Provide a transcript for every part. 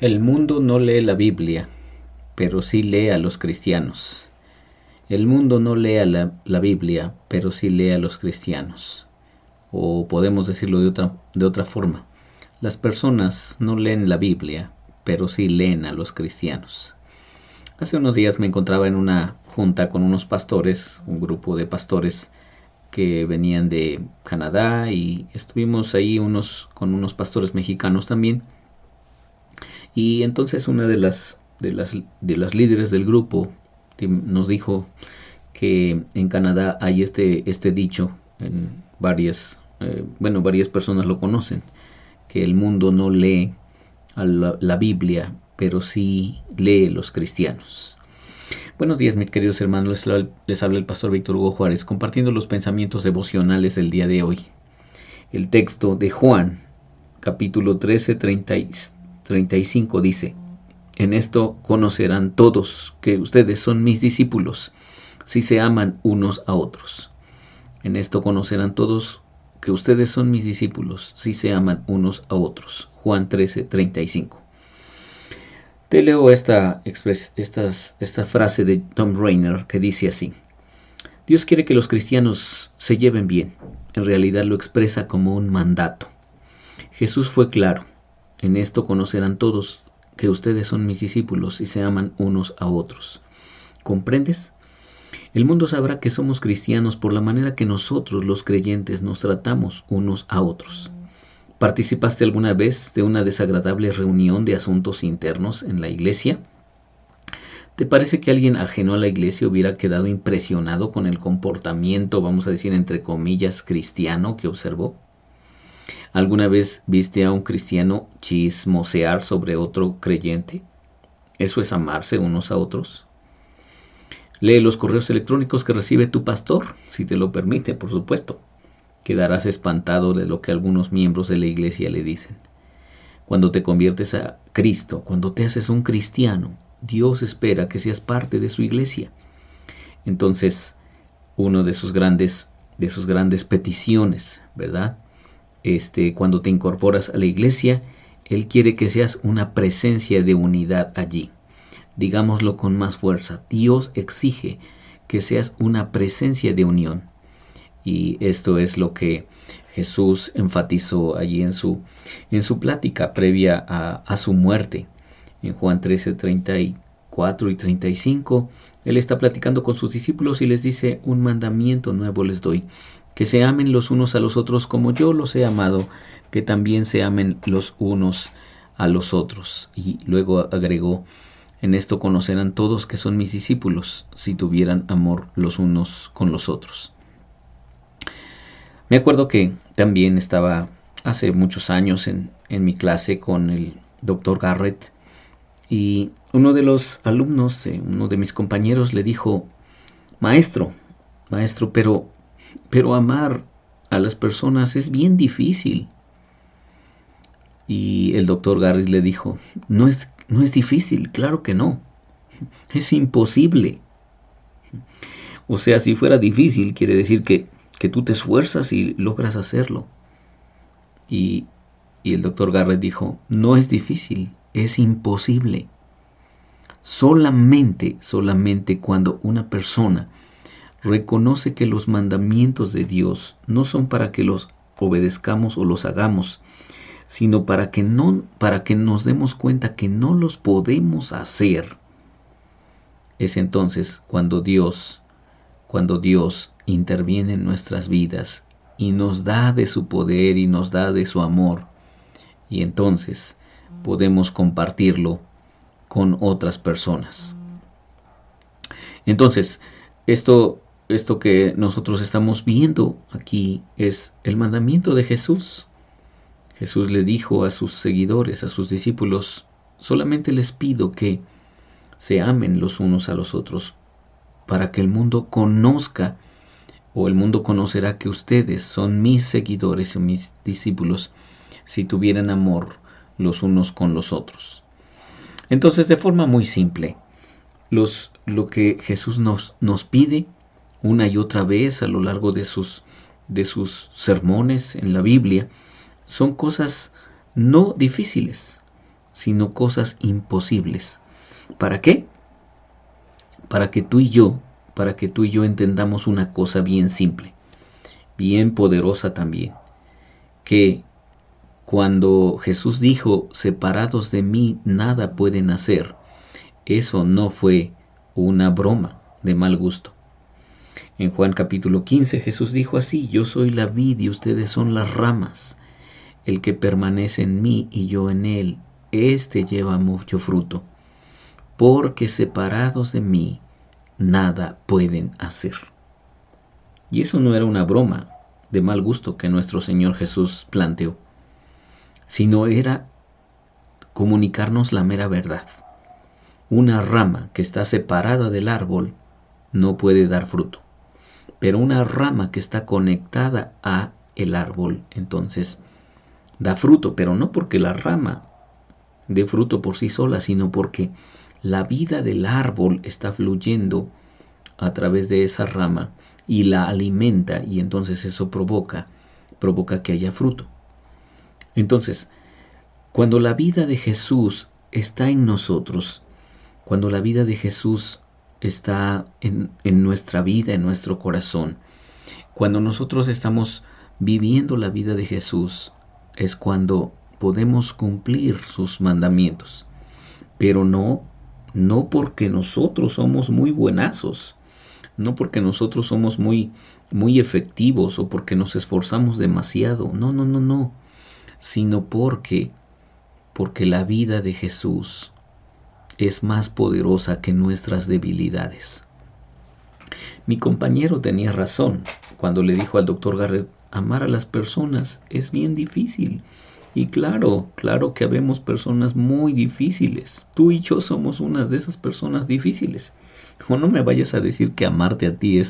El mundo no lee la Biblia, pero sí lee a los cristianos. El mundo no lee la Biblia, pero sí lee a los cristianos. O podemos decirlo de otra forma. Las personas no leen la Biblia, pero sí leen a los cristianos. Hace unos días me encontraba en una junta con unos pastores, un grupo de pastores que venían de Canadá, y estuvimos ahí con unos pastores mexicanos también. Y entonces una de las líderes del grupo nos dijo que en Canadá hay este dicho, varias personas lo conocen, que el mundo no lee a la Biblia, pero sí lee los cristianos. Buenos días, mis queridos hermanos, les habla el pastor Víctor Hugo Juárez, compartiendo los pensamientos devocionales del día de hoy. El texto de Juan, capítulo 13, 35 dice: En esto conocerán todos que ustedes son mis discípulos, si se aman unos a otros. En esto conocerán todos que ustedes son mis discípulos, si se aman unos a otros. Juan 13, 35. Te leo esta frase de Tom Rainer que dice así: Dios quiere que los cristianos se lleven bien. En realidad lo expresa como un mandato. Jesús fue claro: en esto conocerán todos que ustedes son mis discípulos y se aman unos a otros. ¿Comprendes? El mundo sabrá que somos cristianos por la manera que nosotros, los creyentes, nos tratamos unos a otros. ¿Participaste alguna vez de una desagradable reunión de asuntos internos en la iglesia? ¿Te parece que alguien ajeno a la iglesia hubiera quedado impresionado con el comportamiento, vamos a decir entre comillas, cristiano que observó? ¿Alguna vez viste a un cristiano chismosear sobre otro creyente? ¿Eso es amarse unos a otros? Lee los correos electrónicos que recibe tu pastor, si te lo permite, por supuesto. Quedarás espantado de lo que algunos miembros de la iglesia le dicen. Cuando te conviertes a Cristo, cuando te haces un cristiano, Dios espera que seas parte de su iglesia. Entonces, uno de sus grandes peticiones, ¿verdad? Cuando te incorporas a la iglesia, Él quiere que seas una presencia de unidad allí. Digámoslo con más fuerza: Dios exige que seas una presencia de unión. Y esto es lo que Jesús enfatizó allí en su plática previa a su muerte. En Juan 13, 34 y 35, Él está platicando con sus discípulos y les dice: un mandamiento nuevo les doy, que se amen los unos a los otros como yo los he amado, que también se amen los unos a los otros. Y luego agregó: en esto conocerán todos que son mis discípulos, si tuvieran amor los unos con los otros. Me acuerdo que también estaba hace muchos años en mi clase con el Dr. Garrett, y uno de los alumnos, uno de mis compañeros, le dijo: maestro, pero amar a las personas es bien difícil. Y el Dr. Garrett le dijo: no es difícil, claro que no, es imposible. O sea, si fuera difícil, quiere decir que tú te esfuerzas y logras hacerlo. Y el Dr. Garrett dijo: no es difícil, es imposible. Solamente cuando una persona reconoce que los mandamientos de Dios no son para que los obedezcamos o los hagamos, sino para que nos demos cuenta que no los podemos hacer, es entonces cuando Dios interviene en nuestras vidas y nos da de su poder y nos da de su amor, y entonces podemos compartirlo con otras personas. Entonces, esto que nosotros estamos viendo aquí es el mandamiento de Jesús. Jesús le dijo a sus seguidores, a sus discípulos: solamente les pido que se amen los unos a los otros, para que el mundo conozca, o el mundo conocerá que ustedes son mis seguidores y mis discípulos, si tuvieran amor los unos con los otros. Entonces, de forma muy simple, lo que Jesús nos pide una y otra vez a lo largo de sus sermones en la Biblia son cosas no difíciles. sino cosas imposibles. ¿Para qué? Para que tú y yo entendamos una cosa bien simple, bien poderosa también, que cuando Jesús dijo, separados de mí nada pueden hacer, eso no fue una broma de mal gusto. En Juan capítulo 15 Jesús dijo así, yo soy la vid y ustedes son las ramas. El que permanece en mí y yo en él, éste lleva mucho fruto, porque separados de mí nada pueden hacer. Y eso no era una broma de mal gusto que nuestro Señor Jesús planteó, sino era comunicarnos la mera verdad. Una rama que está separada del árbol no puede dar fruto, pero una rama que está conectada a el árbol, entonces da fruto, pero no porque la rama dé fruto por sí sola, sino porque la vida del árbol está fluyendo a través de esa rama y la alimenta, y entonces eso provoca que haya fruto. Entonces, cuando la vida de Jesús está en nosotros, cuando la vida de Jesús está en nuestra vida, en nuestro corazón, cuando nosotros estamos viviendo la vida de Jesús, es cuando podemos cumplir sus mandamientos. Pero no porque nosotros somos muy buenazos, no porque nosotros somos muy efectivos o porque nos esforzamos demasiado, no, sino porque la vida de Jesús es más poderosa que nuestras debilidades. Mi compañero tenía razón cuando le dijo al doctor Garrett, amar a las personas es bien difícil. Y claro que habemos personas muy difíciles. Tú y yo somos unas de esas personas difíciles. O no me vayas a decir que amarte a ti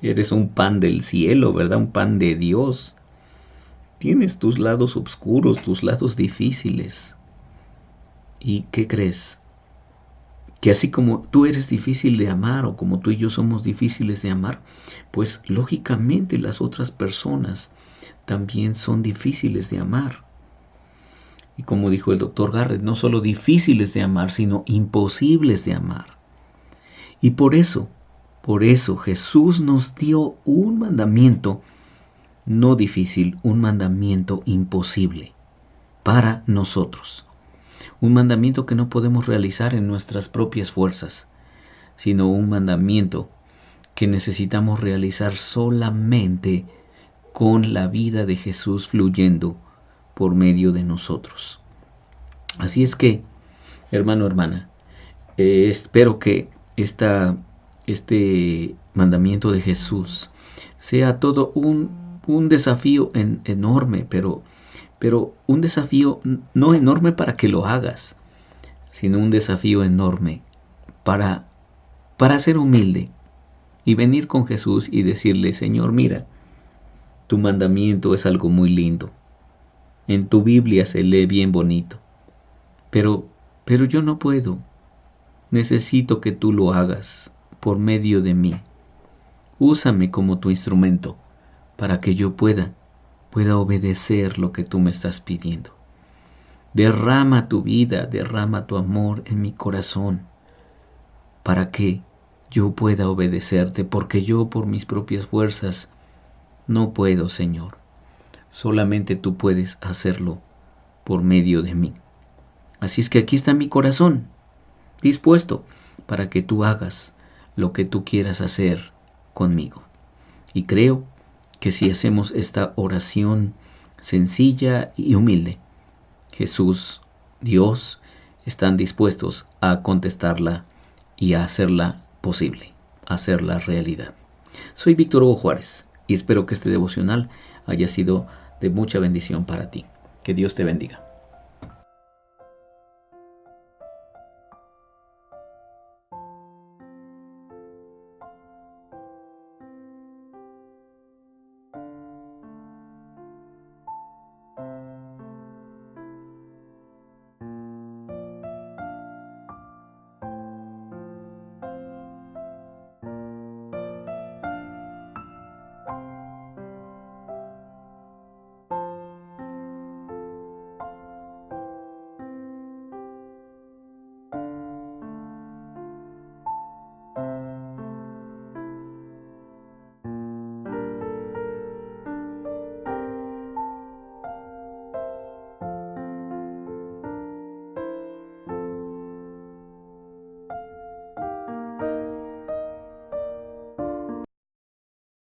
eres un pan del cielo, ¿verdad? Un pan de Dios. Tienes tus lados oscuros, tus lados difíciles. ¿Y qué crees? Que así como tú eres difícil de amar o como tú y yo somos difíciles de amar, pues lógicamente las otras personas también son difíciles de amar. Y como dijo el doctor Garrett, no solo difíciles de amar, sino imposibles de amar. Y por eso Jesús nos dio un mandamiento no difícil, un mandamiento imposible para nosotros. Un mandamiento que no podemos realizar en nuestras propias fuerzas, sino un mandamiento que necesitamos realizar solamente con la vida de Jesús fluyendo por medio de nosotros. Así es que, hermano, hermana, espero que este mandamiento de Jesús sea todo un desafío enorme, pero un desafío no enorme para que lo hagas, sino un desafío enorme para ser humilde y venir con Jesús y decirle, Señor, mira, tu mandamiento es algo muy lindo. En tu Biblia se lee bien bonito, pero yo no puedo. Necesito que tú lo hagas por medio de mí. Úsame como tu instrumento para que yo pueda obedecer lo que tú me estás pidiendo. Derrama tu vida, derrama tu amor en mi corazón para que yo pueda obedecerte, porque yo por mis propias fuerzas no puedo, Señor. Solamente tú puedes hacerlo por medio de mí. Así es que aquí está mi corazón, dispuesto para que tú hagas lo que tú quieras hacer conmigo. Y creo que si hacemos esta oración sencilla y humilde, Jesús, Dios, están dispuestos a contestarla y a hacerla posible, a hacerla realidad. Soy Víctor Hugo Juárez y espero que este devocional haya sido de mucha bendición para ti. Que Dios te bendiga.